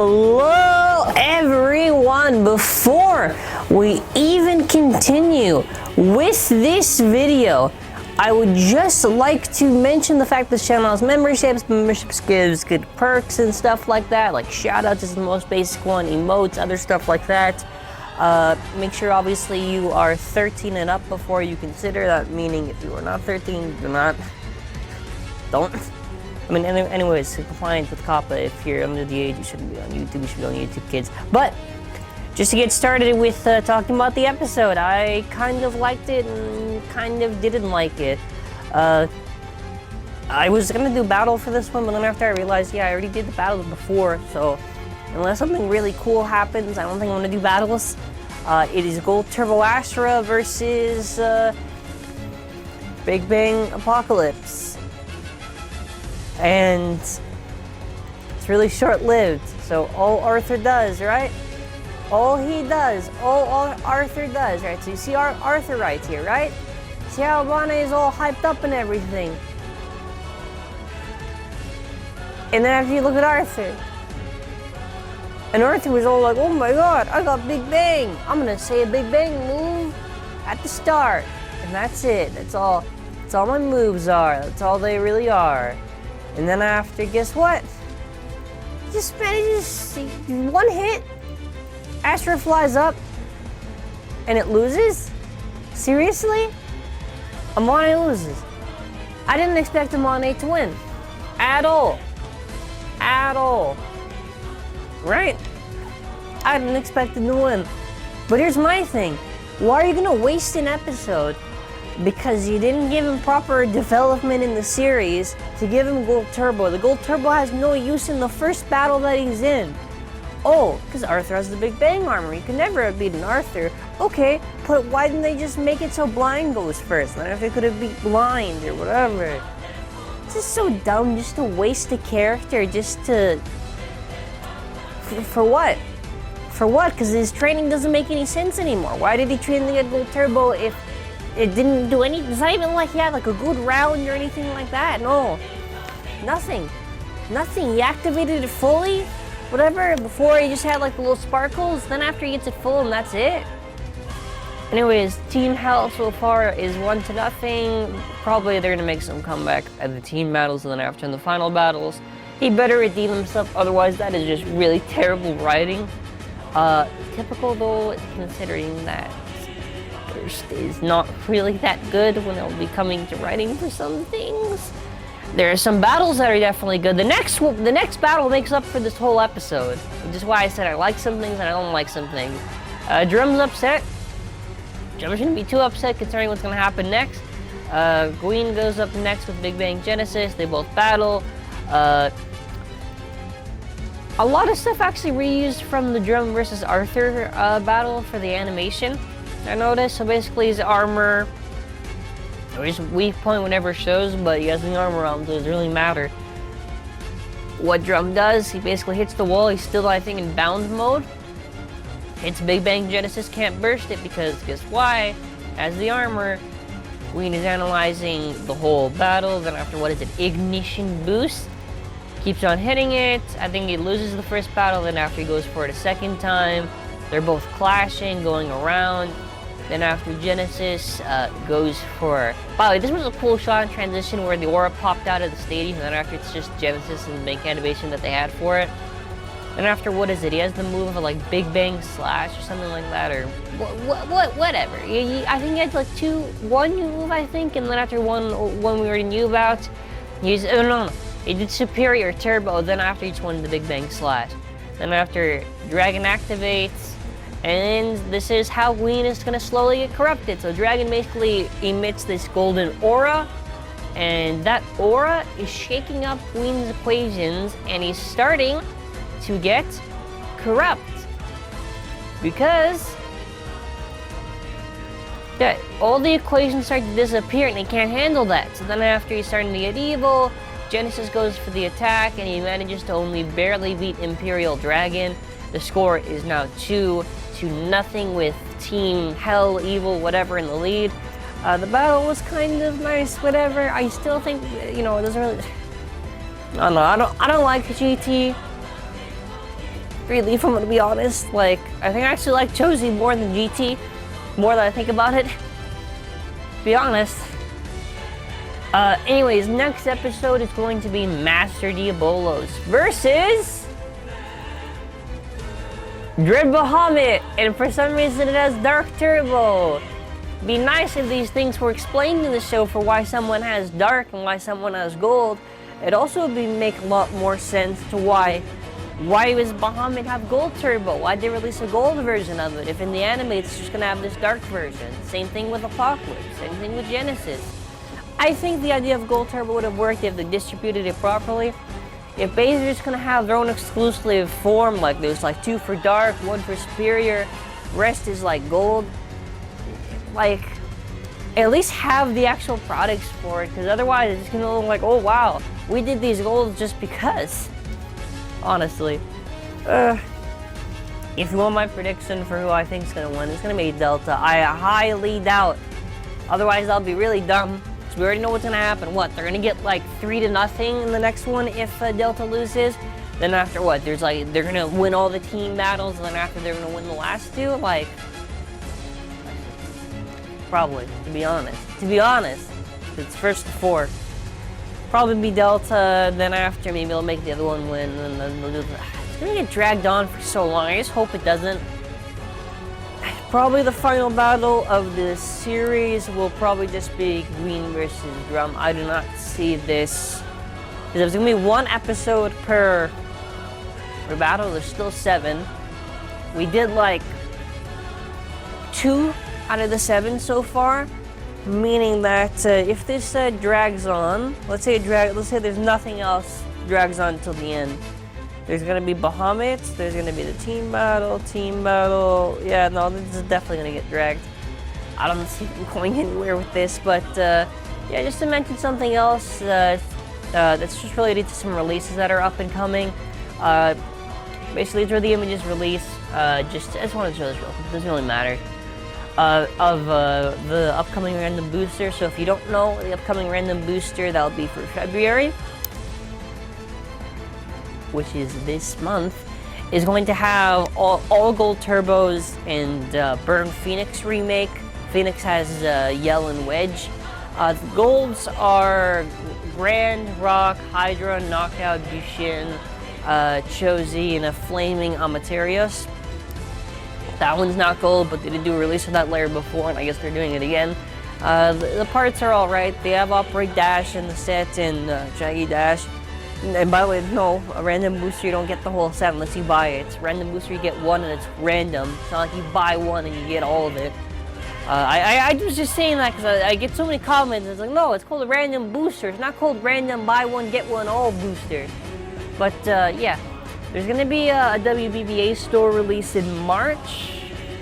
Hello everyone! Before we even continue with this video, I would just like to mention the fact this channel has memberships. Memberships gives good perks and stuff like that, like shoutouts is the most basic one, emotes, other stuff like that. Make sure obviously you are 13 and up before you consider that, meaning if you are not 13, don't. I mean, anyways, compliant with COPPA, if you're under the age, you shouldn't be on YouTube, you should be on YouTube Kids. But, just to get started with talking about the episode, I kind of liked it and kind of didn't like it. I was gonna do battle for this one, but then after I realized, yeah, I already did the battle before, so unless something really cool happens, I don't think I'm gonna do battles. It is Gold Turbo Astra versus Big Bang Apocalypse. And it's really short-lived, so all Arthur does, right? All Arthur does, right? So you see Arthur right here, right? See how Bonnie is all hyped up and everything. And then after you look at Arthur, and Arthur was all like, oh my god, I got Big Bang. I'm gonna say a Big Bang move at the start. And that's it, that's all my moves are. That's all they really are. And then after, guess what? Just manages one hit. Astra flies up, and it loses? Seriously? Amane loses. I didn't expect Amane to win. At all. At all. Right? I didn't expect him to win. But here's my thing. Why are you gonna waste an episode because you didn't give him proper development in the series to give him Gold Turbo? The Gold Turbo has no use in the first battle that he's in. Oh, because Arthur has the Big Bang armor. You can never have beaten Arthur. Okay, but why didn't they just make it so Blind goes first? Then if they could have beat Blind or whatever. It's just so dumb just to waste a character just to... For what? For what? Because his training doesn't make any sense anymore. Why did he train to get Gold Turbo if it didn't do anything? It's not even like he had like a good round or anything like that. No. Nothing. Nothing. He activated it fully. Whatever. Before he just had like the little sparkles. Then after he gets it full and that's it. Anyways, Team Hell so far is 1-0. Probably they're gonna make some comeback at the team battles, and then after in the final battles, he better redeem himself. Otherwise, that is just really terrible writing. Typical though, considering that is not really that good when they'll be coming to writing for some things. There are some battles that are definitely good. The next battle makes up for this whole episode, which is why I said I like some things and I don't like some things. Drum's upset. Drum's gonna be too upset considering what's gonna happen next. Gwyn goes up next with Big Bang Genesis. They both battle. A lot of stuff actually reused from the Drum versus Arthur battle for the animation, I noticed. So basically his armor, his weak point whenever it shows, but he has the armor on, so it doesn't really matter what Drum does. He basically hits the wall. He's still, I think, in bound mode. Hits Big Bang Genesis, can't burst it because guess why? As the armor, Gwyn is analyzing the whole battle. Then after, what is it, ignition boost, keeps on hitting it. I think he loses the first battle. Then after he goes for it a second time, they're both clashing, going around. Then after Genesis goes for... By the way, this was a cool shot in transition where the aura popped out of the stadium, and then after it's just Genesis and the bank animation that they had for it. And after, what is it? He has the move of like Big Bang Slash or something like that, or whatever. I think he had like one move, I think, and then after one we already knew about. He's no. He did Superior Turbo, then after each one the Big Bang Slash. Then after Dragon activates. And this is how Gwyn is going to slowly get corrupted. So Dragon basically emits this golden aura, and that aura is shaking up Gwyn's equations, and he's starting to get corrupt. Because all the equations start to disappear, and he can't handle that. So then after he's starting to get evil, Genesis goes for the attack, and he manages to only barely beat Imperial Dragon. The score is now 2-0 with Team Hell, Evil, whatever in the lead. The battle was kind of nice, whatever. I still think, you know, it doesn't really... I don't know, I don't like GT. really, if I'm gonna be honest. Like, I think I actually like Josie more than GT, more that I think about it. Be honest. Anyways, next episode is going to be Master Diabolos versus Dread Bahamut, and for some reason it has Dark Turbo. Be nice if these things were explained in the show for why someone has Dark and why someone has Gold. It also would make a lot more sense to why does Bahamut have Gold Turbo? Why'd they release a Gold version of it if in the anime it's just gonna have this Dark version? Same thing with Apocalypse, same thing with Genesis. I think the idea of Gold Turbo would have worked if they distributed it properly. If Baser is gonna have their own exclusive form, like there's like 2 for Dark, 1 for Superior, rest is like Gold, like at least have the actual products for it, because otherwise it's gonna look like, oh wow, we did these Golds just because. Honestly. If you want my prediction for who I think is gonna win, it's gonna be Delta. I highly doubt. Otherwise I'll be really dumb. We already know what's gonna happen. What, they're gonna get like 3-0 in the next one if Delta loses? Then after what, there's like, they're gonna win all the team battles, and then after they're gonna win the last 2? Like, probably, to be honest. It's first to 4. Probably be Delta, then after maybe they'll make the other one win, and then they'll do it's gonna get dragged on for so long. I just hope it doesn't. Probably the final battle of the series will probably just be Gwyn versus Drum. I do not see this, because there's gonna be 1 episode per battle. There's still 7. We did like 2 out of the 7 so far, meaning that if this drags on, let's say there's nothing else drags on until the end. There's gonna be Bahamut, there's gonna be the team battle. Yeah, no, this is definitely gonna get dragged. I don't see them going anywhere with this, but yeah, just to mention something else that's just related to some releases that are up and coming. Basically, it's where the images release. I just wanted to show this real quick, it doesn't really matter. Of the upcoming random booster. So if you don't know, the upcoming random booster, that'll be for February, which is this month, is going to have all Gold Turbos and Burn Phoenix remake. Phoenix has Yell and Wedge. The Golds are Grand, Rock, Hydra, Knockout, Dushin, Chozi, and a Flaming Amaterios. That one's not Gold, but they did do a release of that layer before, and I guess they're doing it again. The parts are alright. They have Operate Dash in the set and Shaggy Dash. And by the way, no, a random booster, you don't get the whole set unless you buy it. Random booster, you get 1 and it's random. It's not like you buy 1 and you get all of it. I was just saying that because I get so many comments. It's like, no, it's called a random booster. It's not called random buy 1, get 1 all booster. But yeah, there's going to be a WBBA store release in March.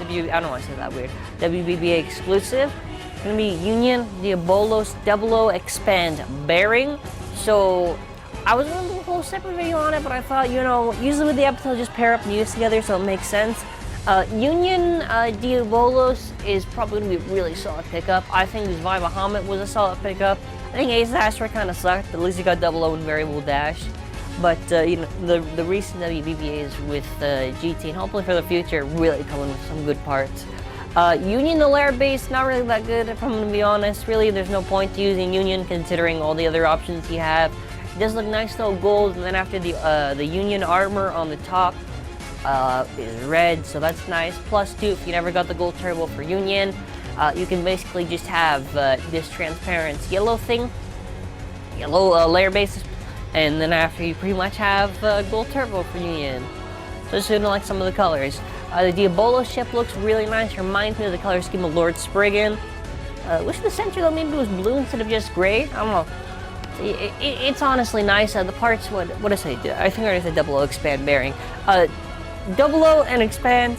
I don't know why I said that weird. WBBA exclusive. It's going to be Union, Diabolos, 00 Expand Bearing. So I was going to do a whole separate video on it, but I thought, you know, usually with the episode, just pair up news together so it makes sense. Union Diabolos is probably going to be a really solid pickup. I think Zwei Bahamut was a solid pickup. I think Ace Astro kind of sucked, but at least you got 00 and Variable Dash. But, you know, the recent WBBAs with GT, and hopefully for the future, really coming with some good parts. Union, the layer base, not really that good, if I'm going to be honest. Really, there's no point to using Union considering all the other options you have. It does look nice though, gold, and then after the Union armor on the top is red, so that's nice. Plus 2, if you never got the gold turbo for Union, you can basically just have this transparent yellow thing, yellow layer base, and then after you pretty much have gold turbo for Union. So just gonna like some of the colors. The Diabolos ship looks really nice, reminds me of the color scheme of Lord Spriggan. Wish the center though maybe was blue instead of just gray, I don't know. It's honestly nice. The parts, what did I say? I think I already said 00 Expand Bearing. 00 and Expand,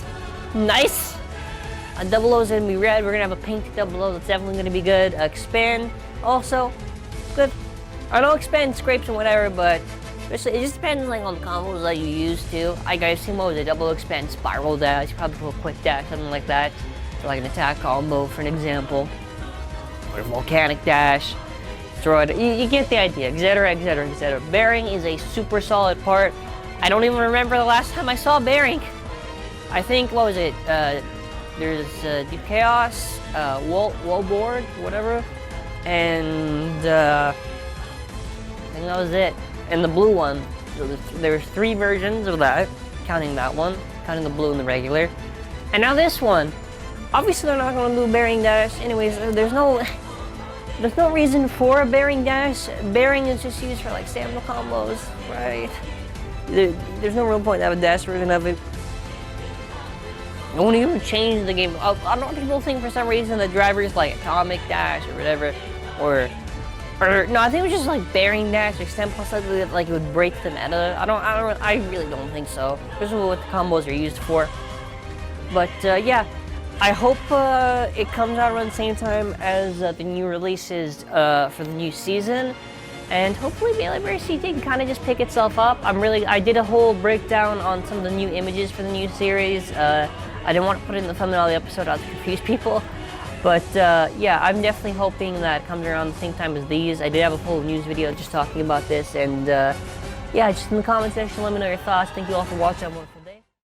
nice. 00 is going to be red. We're going to have a pink 00 that's definitely going to be good. Expand, also, good. I know Expand scrapes and whatever, but it just depends like on the combos that you use too. I've seen what was a 00 Expand Spiral Dash, probably for a quick dash, something like that. So like an attack combo, for an example. Or a Volcanic Dash. You get the idea, etc. Bearing is a super solid part. I don't even remember the last time I saw a bearing. I think, what was it? There's Deep Chaos, Wallboard, whatever, and I think that was it. And the blue one. So there's 3 versions of that, counting that one, counting the blue and the regular. And now this one. Obviously they're not going to do bearing dash. Anyways, there's no reason for a bearing dash. Bearing is just used for like stamina combos, right? There's no real point to have a dash version of it. It won't even change the game. I don't know, people think for some reason the driver's like atomic dash or whatever, or no, I think it was just like bearing dash, extend plus something like it would break the meta. I really don't think so. Especially what the combos are used for. But yeah, I hope it comes out around the same time as the new releases for the new season. And hopefully Melee vs. CT can kind of just pick itself up. I did a whole breakdown on some of the new images for the new series. I didn't want to put it in the thumbnail of the episode to confuse people. But yeah, I'm definitely hoping that it comes around the same time as these. I did have a full news video just talking about this. And yeah, just in the comment section, let me know your thoughts. Thank you all for watching.